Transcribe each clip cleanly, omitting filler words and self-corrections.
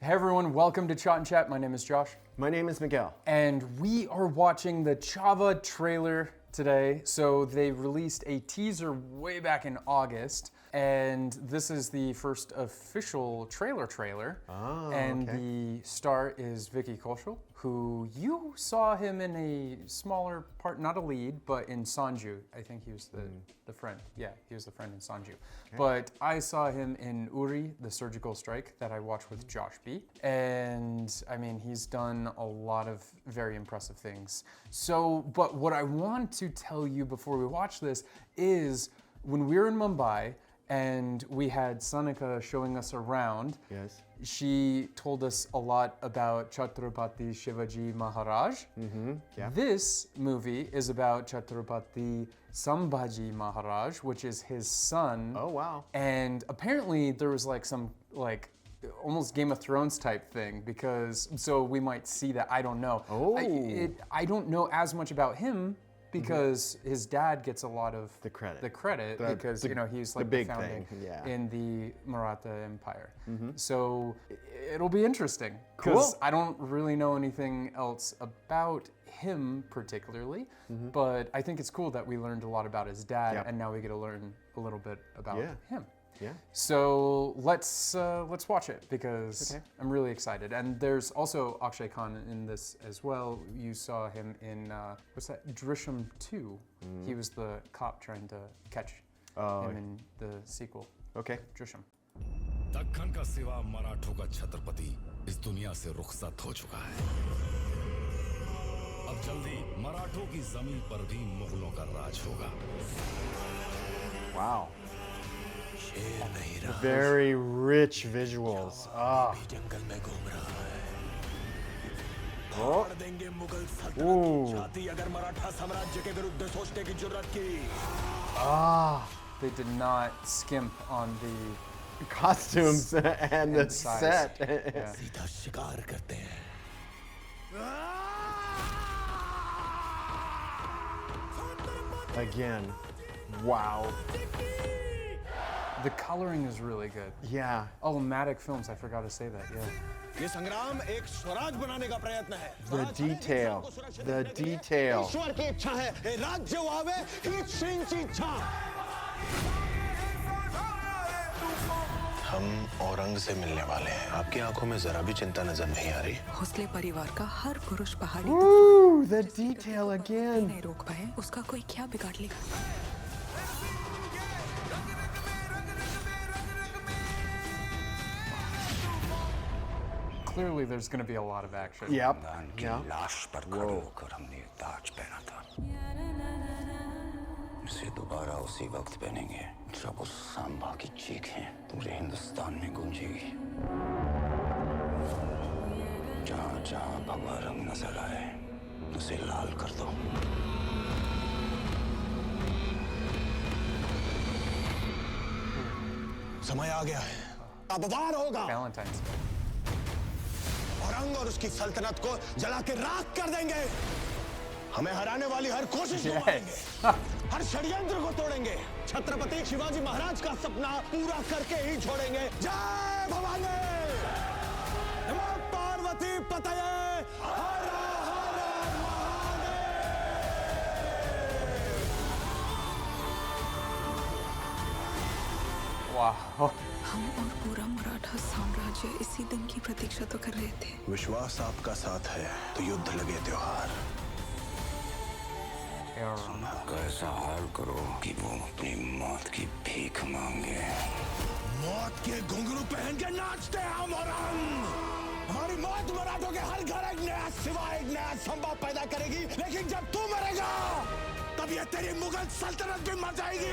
Hey everyone, welcome to ChaatNChat. My name is Josh. My name is Miguel. And we are watching the Chhaava trailer today. So they released a teaser way back in August. And this is the first official trailer. Oh, and okay. the star is Vicky, who you saw him in a smaller part, not a lead, but in Sanju. I think he was the friend. Yeah, he was the friend in Sanju. Okay. But I saw him in Uri, the surgical strike that I watched with Josh B. And I mean, he's done a lot of very impressive things. So, but what I want to tell you before we watch this is when we were in Mumbai, and we had Sanika showing us around. Yes. She told us a lot about Chhatrapati Shivaji Maharaj. Mm-hmm. Yeah. This movie is about Chhatrapati Sambhaji Maharaj, which is his son. Oh, wow. And apparently there was some almost Game of Thrones type thing so we might see that. I don't know. Oh. I don't know as much about him, because his dad gets a lot of the credit because he's like the founding in the Maratha Empire. Mm-hmm. So it'll be interesting because I don't really know anything else about him particularly, but I think it's cool that we learned a lot about his dad, and now we get to learn a little bit about him. Yeah. So let's watch it because I'm really excited. And there's also Akshaye in this as well. You saw him in what's that? Drishyam 2. He was the cop trying to catch him in the sequel. Okay. Drishyam. Deccan का सिवा मराठों का छत्रपति इस दुनिया से रुखसत हो चुका है। अब जल्दी मराठों की जमीन पर भी मुगलों का राज होगा। Wow. Very rich visuals. Ah. Oh. Ooh. Ah. They did not skimp on the costumes and the set. Again. Wow. The coloring is really good. Yeah. Oh, Matic Films, I forgot to say that, yeah. The detail. The detail. हम औरंग से मिलने वाले हैं। आपकी आंखों में जरा भी चिंता नजर नहीं आ रही। हौसले परिवार का हर पुरुष पहाड़ी Ooh, the detail again. नहीं रोक पाए, उसका कोई क्या बिगाड़ लेगा? Clearly, there's going to be a lot of action. Yep. इसे दोबारा उसी वक्त पहनेंगे जब उस सांबा की चीखें पूरे हिंदुस्तान में गूंजेगी। जहाँ-जहाँ भगवा रंग नजर आए, उसे लाल कर दो। समय आ गया है। अब वार होगा। Valentine's Day. औरंग और उसकी सल्तनत को जला के राख कर देंगे। हमें हराने वाली हर कोशिश को मारेंगे, हर षड्यंत्र को तोड़ेंगे, छत्रपति शिवाजी महाराज का सपना पूरा करके ही छोड़ेंगे। जय भवानी, नमो पार्वती पतये, हर हर महादेव। Wow. हम और पूरा मराठा साम्राज्य इसी दिन की प्रतीक्षा तो कर रहे थे। विश्वास आपका साथ है तो युद्ध लगे त्योहार। कैसा हाल करो कि वो अपनी मौत की भीख मांगे। मौत के घुंघरू पहन के नाचते हम और हमारी मौत मराठों के हर घर एक नया सिवा एक नया संभव पैदा करेगी। लेकिन जब तू मरेगा तब ये तेरी मुगल सल्तनत भी मर जाएगी।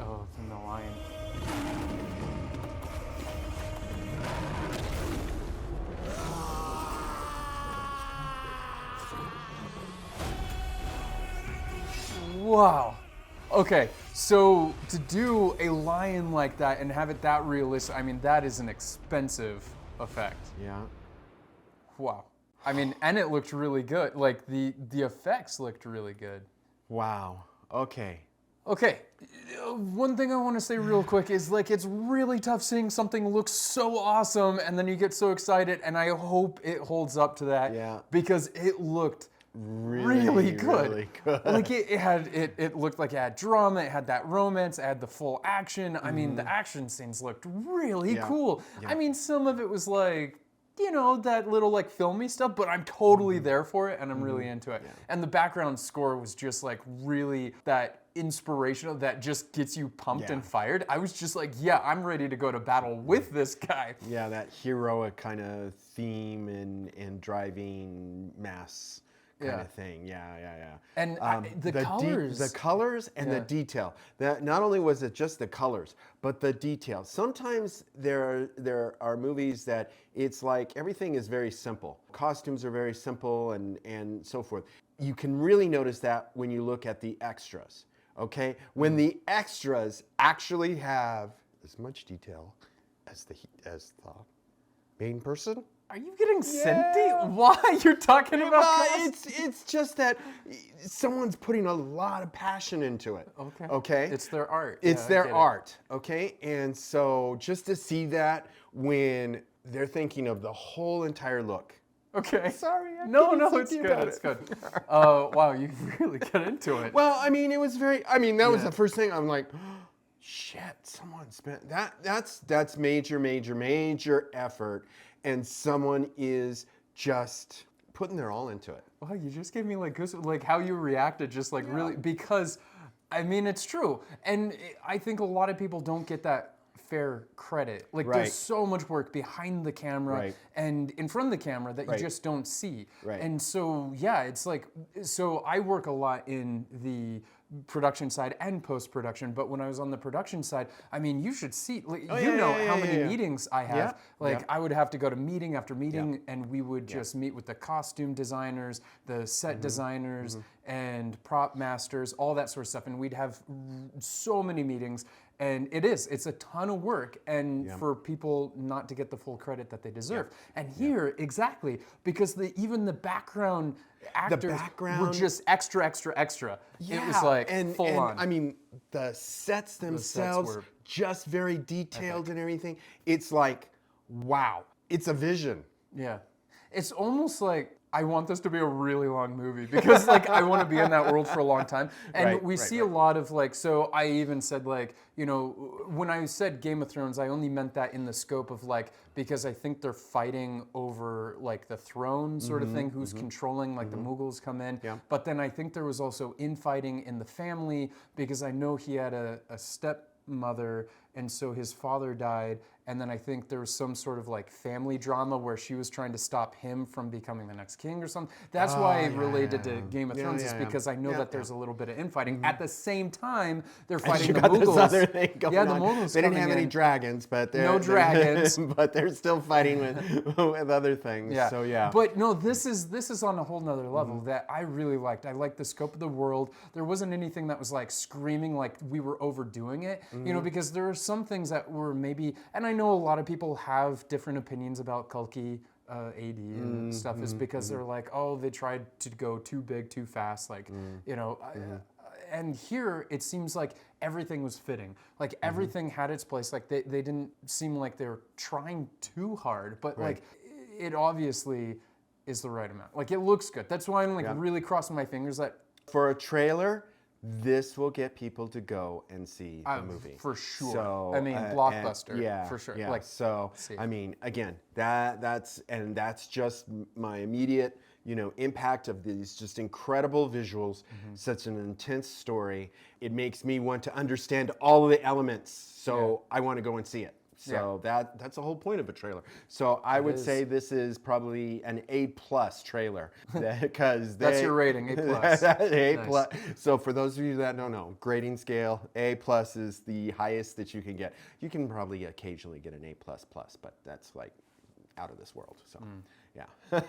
Oh, from the lion. Wow. Okay, so to do a lion like that and have it that realistic, I mean, that is an expensive effect. Yeah. Wow. I mean, and it looked really good. Like the effects looked really good. Wow. Okay. Okay, One thing I want to say real quick is like it's really tough seeing something look so awesome and then you get so excited, and I hope it holds up to that. Yeah. Because it looked really good. Really good. Like it looked like it had drama, it had that romance, it had the full action. I mean, the action scenes looked really Yeah. cool. Yeah. I mean, some of it was like, you know, that little like filmy stuff, but I'm totally there for it and I'm really into it. And the background score was just like really that inspirational that just gets you pumped and fired. I was just like, yeah, I'm ready to go to battle with this guy. Yeah, that heroic kind of theme and driving mass kind of thing. Yeah. And the colors. The colors and the detail. That not only was it just the colors, but the detail. Sometimes there are movies that it's like everything is very simple. Costumes are very simple and so forth. You can really notice that when you look at the extras. Okay? When the extras actually have as much detail as the main person. Are you getting senti? Why? You're talking about it's just that someone's putting a lot of passion into it. Okay. It's their art. It's Yeah, I their get it. art. Okay. And so just to see that when they're thinking of the whole entire look. Okay. Sorry. I'm No, getting it's salty good. about It's it. good. Wow, you really get into it. Well, I mean, it was very. I mean, that was the first thing. I'm like, shit. Someone spent that. That's major effort, and someone is just putting their all into it. Wow, you just gave me like goosebumps, like how you reacted, just like really, because, I mean, it's true. And I think a lot of people don't get that fair credit. Like Right. there's so much work behind the camera Right. and in front of the camera that Right. you just don't see. Right. And so, yeah, it's like, so I work a lot in the production side and post-production, but when I was on the production side, I mean, you should see, like, you know how many meetings I have. Yeah, Like, yeah. I would have to go to meeting after meeting, and we would just meet with the costume designers, the set designers, and prop masters, all that sort of stuff. And we'd have so many meetings, and it's a ton of work, and for people not to get the full credit that they deserve. And here, exactly, because even the background actors were background- just extra. It was like full on. I mean, the sets themselves, were just very detailed and everything. It's like, wow, it's a vision. Yeah. It's almost like I want this to be a really long movie because like I want to be in that world for a long time. And we see a lot of like, so I even said like, you know, when I said Game of Thrones, I only meant that in the scope of like, because I think they're fighting over like the throne sort of thing, who's controlling, like the Mughals come in. Yeah. But then I think there was also infighting in the family because I know he had a stepmother, and so his father died, and then I think there was some sort of like family drama where she was trying to stop him from becoming the next king or something. That's why I related to Game of Thrones, is because I know that there's a little bit of infighting. At the same time, they're fighting You the got Mughals. this other thing going yeah, the on. Mughals They didn't coming have any in. dragons, but No dragons. but they're still fighting with other things. Yeah. So yeah. But no, this is on a whole nother level that I really liked. I liked the scope of the world. There wasn't anything that was like screaming like we were overdoing it. You know, because there are some things that were maybe, and I know a lot of people have different opinions about Kalki AD and stuff, is because they're like, oh, they tried to go too big, too fast, like, you know. And here it seems like everything was fitting. Like everything had its place. Like they didn't seem like they were trying too hard, but like it obviously is the right amount. Like it looks good. That's why I'm like really crossing my fingers that For a trailer, this will get people to go and see the movie. for sure. So, I mean, blockbuster, yeah, for sure. Yeah. Like, So, see. I mean, again, that's just my immediate, you know, impact of these just incredible visuals, such an intense story. It makes me want to understand all of the elements. So I want to go and see it. So that's the whole point of a trailer. So I would say this is probably an A+ trailer, because That's your rating, A+. A+. Nice. So for those of you that don't know, grading scale, A+ is the highest that you can get. You can probably occasionally get an A++, but that's like out of this world. So yeah.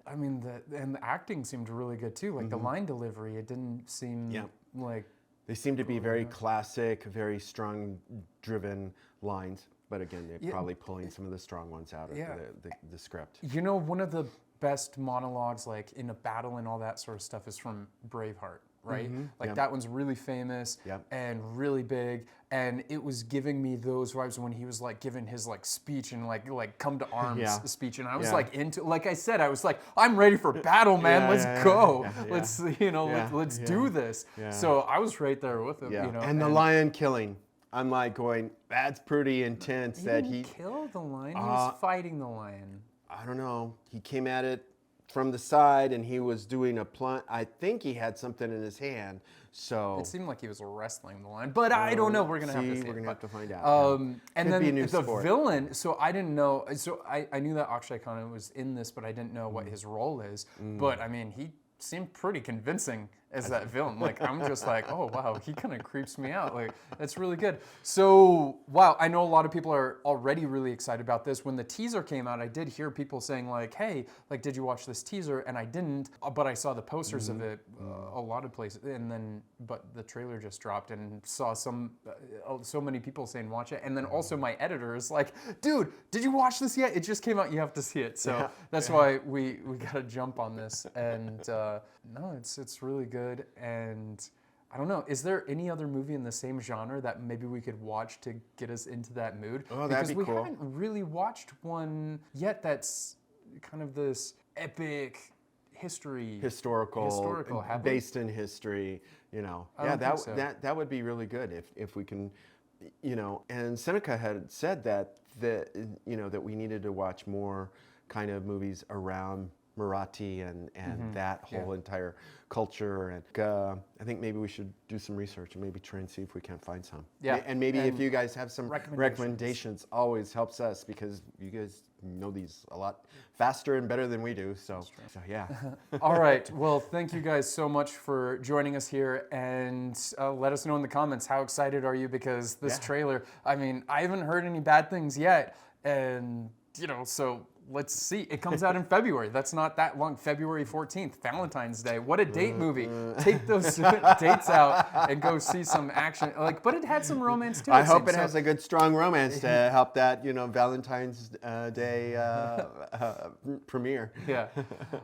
I mean, the acting seemed really good too. Like the line delivery, it didn't seem like. They seem to be very classic, very strong driven lines. But again, they're probably pulling some of the strong ones out of the script. You know, one of the best monologues, like in a battle and all that sort of stuff, is from Braveheart. right? Like that one's really famous Yep. and really big, and it was giving me those vibes when he was like giving his like speech and like come to arms Yeah. speech, and I was Yeah. like like I said, I was like, I'm ready for battle, man. Yeah, Let's yeah, go. yeah, yeah. Let's Yeah, let's yeah, do this. yeah. So I was right there with him. Yeah. You know, And the lion killing. I'm like going, that's pretty intense. He That didn't he, kill the lion. He was fighting the lion. I don't know. He came at it from the side, and he was doing a plunge. I think he had something in his hand. So It seemed like he was wrestling the lion, but I don't know. We're gonna have to see. We're gonna it, have to find out. And Could then be a new the sport. villain. So I didn't know. So I knew that Akshaye Khanna was in this, but I didn't know Mm. what his role is. But I mean, he seemed pretty convincing as that villain. Like I'm just like, oh wow, he kind of creeps me out. Like that's really good. So wow, I know a lot of people are already really excited about this. When the teaser came out, I did hear people saying like, hey, like did you watch this teaser? And I didn't, but I saw the posters of it a lot of places. And then, but the trailer just dropped and saw so many people saying watch it. And then also my editor is like, dude, did you watch this yet? It just came out. You have to see it. So that's why we got to jump on this. And no, it's really good. And I don't know, is there any other movie in the same genre that maybe we could watch to get us into that mood? Oh, that'd be because we cool. haven't really watched one yet that's kind of this epic historical, have we? based in history. You know, I yeah, don't think so. that would be really good if we can, you know. And Seneca had said that that we needed to watch more kind of movies around Marathi and that whole entire culture. And I think maybe we should do some research and maybe try and see if we can't find some. Yeah, And maybe if and you guys have some recommendations. always helps us, because you guys know these a lot faster and better than we do. So yeah. All right. Well, thank you guys so much for joining us here, and let us know in the comments, how excited are you? Because this trailer, I mean, I haven't heard any bad things yet, and you know, so let's see. It comes out in February. That's not that long. February 14th, Valentine's Day. What a date movie. Take those dates out and go see some action. Like, but it had some romance too. I hope seems. it has a good, strong romance to help that, you know, Valentine's Day premiere. Yeah.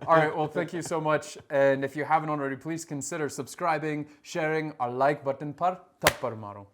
All right. Well, thank you so much. And if you haven't already, please consider subscribing, sharing, or like button par tappar maro.